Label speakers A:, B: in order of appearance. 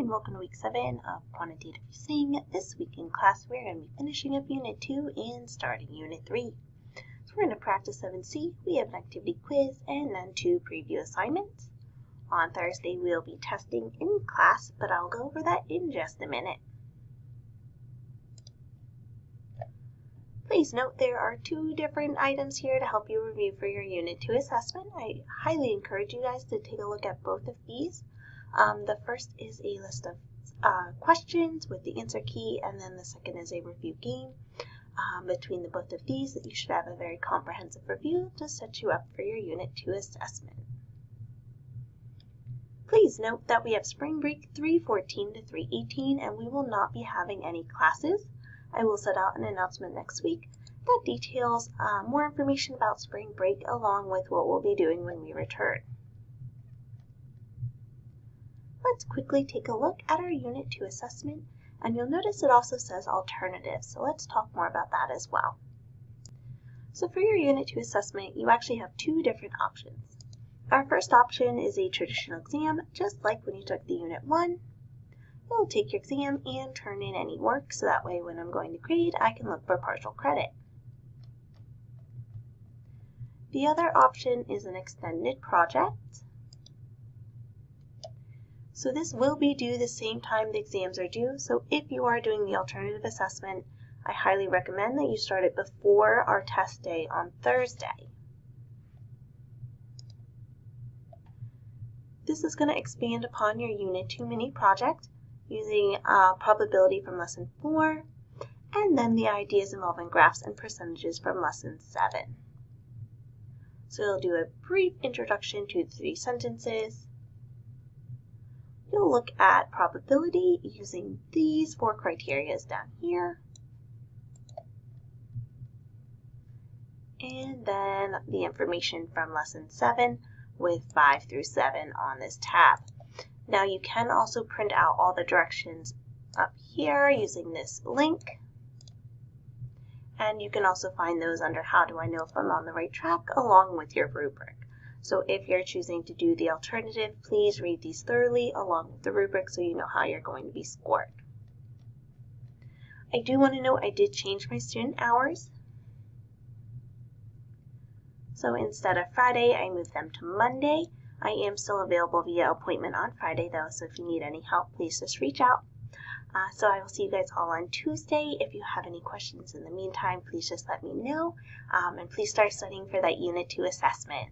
A: and welcome to week 7 of quantitative reasoning. This week in class we're going to be finishing up unit 2 and starting unit 3. So we're going to practice 7C. We have an activity quiz and then 2 preview assignments. On Thursday we'll be testing in class, but I'll go over that in just a minute. Please note there are 2 different items here to help you review for your unit 2 assessment. I highly encourage you guys to take a look at both of these. The first is a list of questions with the answer key, and then the second is a review game. Between the both of these, that you should have a very comprehensive review to set you up for your Unit 2 assessment. Please note that we have spring break 3/14 to 3/18, and we will not be having any classes. I will set out an announcement next week that details more information about spring break along with what we'll be doing when we return. Let's quickly take a look at our Unit 2 assessment, and you'll notice it also says alternatives, so let's talk more about that as well. So for your Unit 2 assessment, you actually have 2 different options. Our first option is a traditional exam, just like when you took the Unit 1. You'll take your exam and turn in any work, so that way when I'm going to grade, I can look for partial credit. The other option is an extended project. So this will be due the same time the exams are due, so if you are doing the alternative assessment, I highly recommend that you start it before our test day on Thursday. This is going to expand upon your Unit 2 mini project using probability from Lesson 4, and then the ideas involving graphs and percentages from Lesson 7. So you'll do a brief introduction to the 3 sentences. You'll look at probability using these 4 criteria down here. And then the information from Lesson 7 with 5 through 7 on this tab. Now you can also print out all the directions up here using this link. And you can also find those under How Do I Know If I'm on the Right Track along with your rubric. So if you're choosing to do the alternative, please read these thoroughly along with the rubric so you know how you're going to be scored. I do want to note I did change my student hours. So instead of Friday, I moved them to Monday. I am still available via appointment on Friday though, so if you need any help, please just reach out. So I will see you guys all on Tuesday. If you have any questions in the meantime, please just let me know. And please start studying for that Unit 2 assessment.